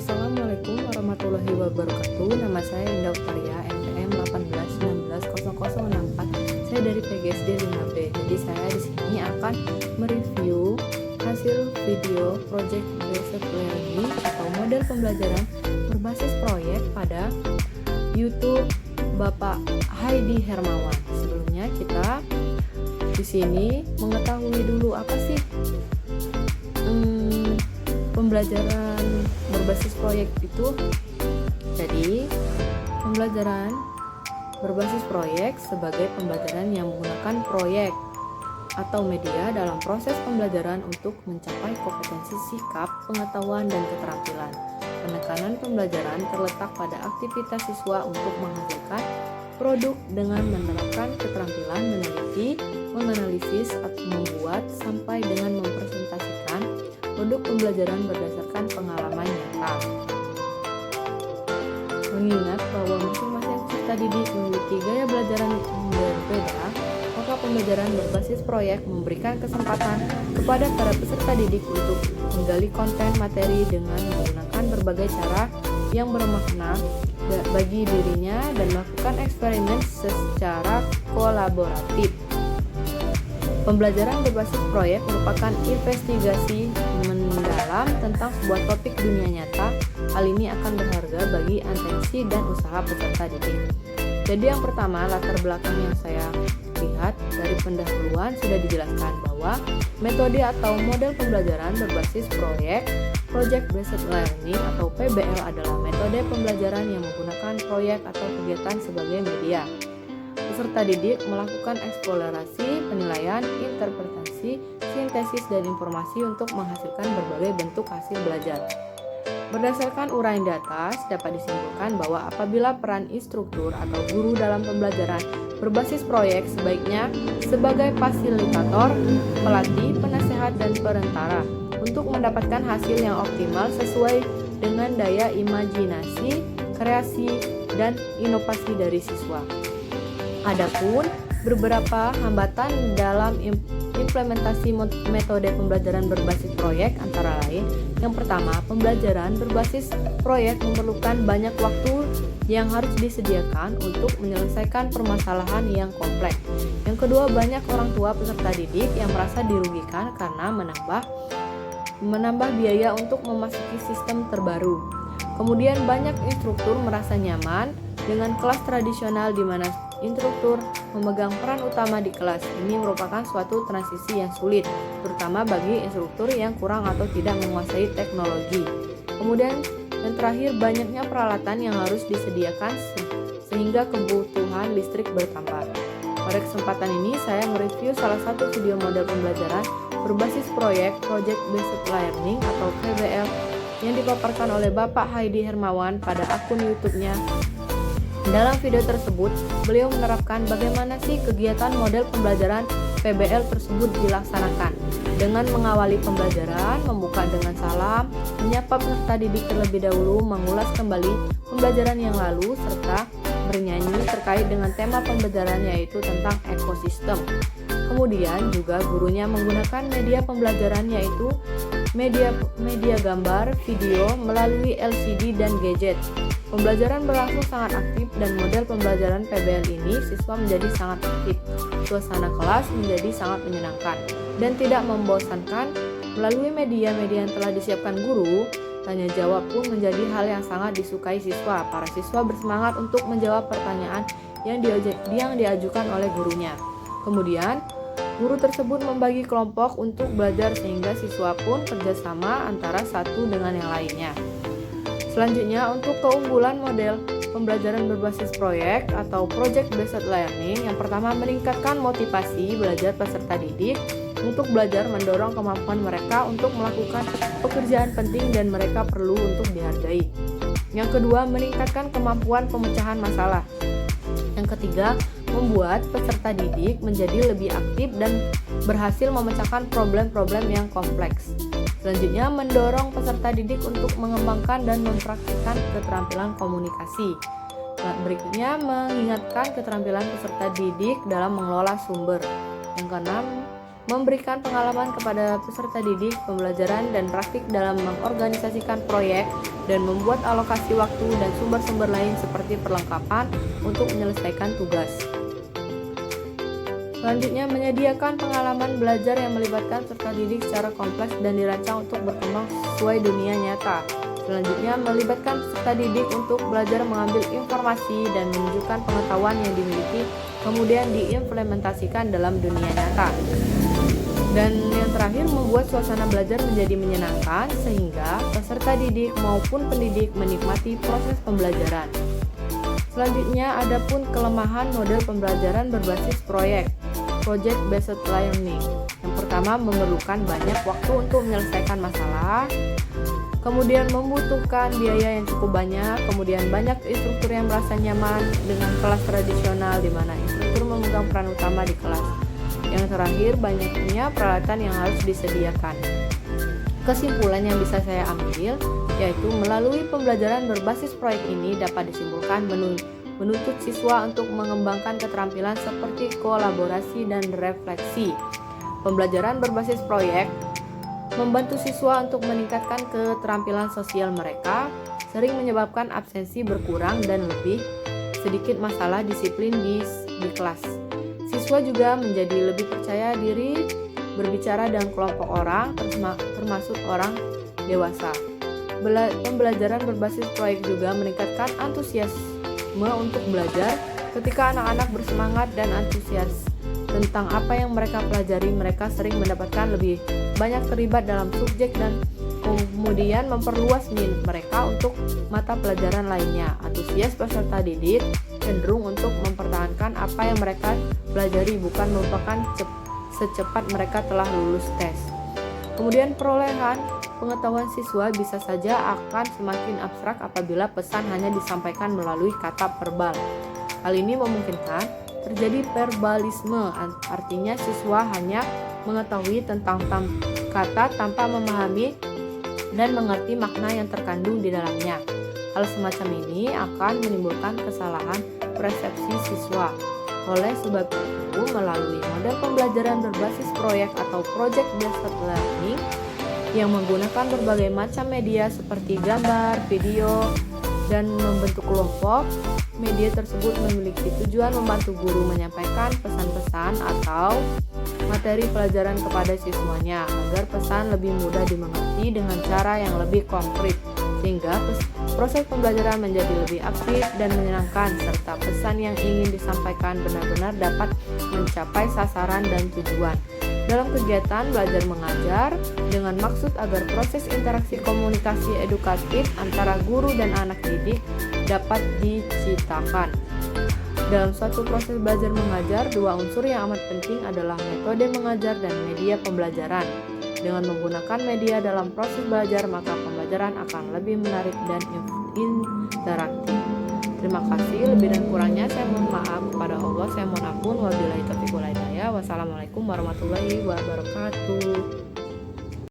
Assalamualaikum warahmatullahi wabarakatuh. Nama saya Indah Utaria, NPM 18190064. Saya dari PGSD 5B. Jadi saya di sini akan mereview hasil video project based learning atau model pembelajaran berbasis proyek pada YouTube Bapak Haidi Hermawan. Sebelumnya kita di sini mengetahui dulu apa sih pembelajaran berbasis proyek itu. Jadi, pembelajaran berbasis proyek sebagai pembelajaran yang menggunakan proyek atau media dalam proses pembelajaran untuk mencapai kompetensi sikap, pengetahuan, dan keterampilan. Penekanan pembelajaran terletak pada aktivitas siswa untuk menghasilkan produk dengan menerapkan keterampilan meneliti, menganalisis, atau membuat sampai dengan mempresentasikan produk pembelajaran berdasarkan pengalaman nyata. Mengingat bahwa masing-masing peserta didik memiliki gaya belajar yang berbeda, maka pembelajaran berbasis proyek memberikan kesempatan kepada para peserta didik untuk menggali konten materi dengan menggunakan berbagai cara yang bermakna bagi dirinya dan melakukan eksperimen secara kolaboratif. Pembelajaran berbasis proyek merupakan investigasi mendalam tentang sebuah topik dunia nyata. Hal ini akan berharga bagi atensi dan usaha peserta didik. Jadi yang pertama, latar belakang yang saya lihat dari pendahuluan sudah dijelaskan bahwa metode atau model pembelajaran berbasis proyek, Project Based Learning atau PBL adalah metode pembelajaran yang menggunakan proyek atau kegiatan sebagai media. Peserta didik melakukan eksplorasi, penilaian, interpretasi, sintesis, dan informasi untuk menghasilkan berbagai bentuk hasil belajar. Berdasarkan uraian di atas, dapat disimpulkan bahwa apabila peran instruktur atau guru dalam pembelajaran berbasis proyek sebaiknya sebagai fasilitator, pelatih, penasehat, dan perantara untuk mendapatkan hasil yang optimal sesuai dengan daya imajinasi, kreasi, dan inovasi dari siswa. Adapun beberapa hambatan dalam implementasi metode pembelajaran berbasis proyek antara lain, yang pertama, pembelajaran berbasis proyek memerlukan banyak waktu yang harus disediakan untuk menyelesaikan permasalahan yang kompleks. Yang kedua, banyak orang tua peserta didik yang merasa dirugikan karena menambah biaya untuk memasuki sistem terbaru. Kemudian banyak instruktur merasa nyaman dengan kelas tradisional di mana instruktur memegang peran utama di kelas. Ini merupakan suatu transisi yang sulit, terutama bagi instruktur yang kurang atau tidak menguasai teknologi. Kemudian yang terakhir, banyaknya peralatan yang harus disediakan sehingga kebutuhan listrik bertambah. Pada kesempatan ini saya mereview salah satu video model pembelajaran berbasis proyek Project Based Learning atau PBL yang dipaparkan oleh Bapak Haidi Hermawan pada akun YouTube-nya. Dalam video tersebut, beliau menerapkan bagaimana sih kegiatan model pembelajaran PBL tersebut dilaksanakan. Dengan mengawali pembelajaran, membuka dengan salam, menyapa peserta didik terlebih dahulu, mengulas kembali pembelajaran yang lalu, serta bernyanyi terkait dengan tema pembelajaran yaitu tentang ekosistem. Kemudian juga gurunya menggunakan media pembelajaran yaitu media gambar, video melalui LCD dan gadget. Pembelajaran berlangsung sangat aktif dan model pembelajaran PBL ini siswa menjadi sangat aktif. Suasana kelas menjadi sangat menyenangkan dan tidak membosankan. Melalui media-media yang telah disiapkan guru, tanya jawab pun menjadi hal yang sangat disukai siswa. Para siswa bersemangat untuk menjawab pertanyaan yang diajukan oleh gurunya. Kemudian, guru tersebut membagi kelompok untuk belajar sehingga siswa pun kerjasama antara satu dengan yang lainnya. Selanjutnya, untuk keunggulan model pembelajaran berbasis proyek atau Project Based Learning, yang pertama meningkatkan motivasi belajar peserta didik untuk belajar, mendorong kemampuan mereka untuk melakukan pekerjaan penting dan mereka perlu untuk dihargai. Yang kedua, meningkatkan kemampuan pemecahan masalah. Yang ketiga, membuat peserta didik menjadi lebih aktif dan berhasil memecahkan problem-problem yang kompleks. Selanjutnya, mendorong peserta didik untuk mengembangkan dan mempraktikkan keterampilan komunikasi. Berikutnya, mengingatkan keterampilan peserta didik dalam mengelola sumber. Yang keenam, memberikan pengalaman kepada peserta didik, pembelajaran dan praktik dalam mengorganisasikan proyek, dan membuat alokasi waktu dan sumber-sumber lain seperti perlengkapan untuk menyelesaikan tugas. Selanjutnya, menyediakan pengalaman belajar yang melibatkan peserta didik secara kompleks dan dirancang untuk berkembang sesuai dunia nyata. Selanjutnya, melibatkan peserta didik untuk belajar mengambil informasi dan menunjukkan pengetahuan yang dimiliki, kemudian diimplementasikan dalam dunia nyata. Dan yang terakhir, membuat suasana belajar menjadi menyenangkan sehingga peserta didik maupun pendidik menikmati proses pembelajaran. Selanjutnya, ada pun kelemahan model pembelajaran berbasis proyek, project based learning. Yang pertama, memerlukan banyak waktu untuk menyelesaikan masalah, kemudian membutuhkan biaya yang cukup banyak, kemudian banyak instruktur yang merasa nyaman dengan kelas tradisional di mana instruktur memegang peran utama di kelas. Yang terakhir, banyaknya peralatan yang harus disediakan. Kesimpulan yang bisa saya ambil yaitu melalui pembelajaran berbasis proyek ini dapat disimpulkan menuntut siswa untuk mengembangkan keterampilan seperti kolaborasi dan refleksi. Pembelajaran berbasis proyek membantu siswa untuk meningkatkan keterampilan sosial mereka, sering menyebabkan absensi berkurang dan lebih sedikit masalah disiplin di kelas. Siswa juga menjadi lebih percaya diri berbicara dengan kelompok orang, termasuk orang dewasa. Pembelajaran berbasis proyek juga meningkatkan antusiasme untuk belajar. Ketika anak-anak bersemangat dan antusias tentang apa yang mereka pelajari, mereka sering mendapatkan lebih banyak terlibat dalam subjek dan kemudian memperluas minat mereka untuk mata pelajaran lainnya. Antusias peserta didik cenderung untuk mempertahankan apa yang mereka pelajari, bukan melupakan secepat mereka telah lulus tes. Kemudian perolehan pengetahuan siswa bisa saja akan semakin abstrak apabila pesan hanya disampaikan melalui kata verbal. Hal ini memungkinkan terjadi verbalisme, artinya siswa hanya mengetahui tentang kata tanpa memahami dan mengerti makna yang terkandung di dalamnya. Hal semacam ini akan menimbulkan kesalahan persepsi siswa. Oleh sebab itu, melalui model pembelajaran berbasis proyek atau project based learning yang menggunakan berbagai macam media seperti gambar, video, dan membentuk kelompok, media tersebut memiliki tujuan membantu guru menyampaikan pesan-pesan atau materi pelajaran kepada siswanya agar pesan lebih mudah dimengerti dengan cara yang lebih konkret, sehingga proses pembelajaran menjadi lebih aktif dan menyenangkan, serta pesan yang ingin disampaikan benar-benar dapat mencapai sasaran dan tujuan. Dalam kegiatan belajar mengajar dengan maksud agar proses interaksi komunikasi edukatif antara guru dan anak didik dapat diciptakan. Dalam suatu proses belajar mengajar, dua unsur yang amat penting adalah metode mengajar dan media pembelajaran. Dengan menggunakan media dalam proses belajar, maka pembelajaran akan lebih menarik dan interaktif. Terima kasih, lebih dan kurangnya saya mohon maaf kepada Allah, saya mohon ampun. Wabillahi taufiq wal hidayah. Wassalamualaikum warahmatullahi wabarakatuh.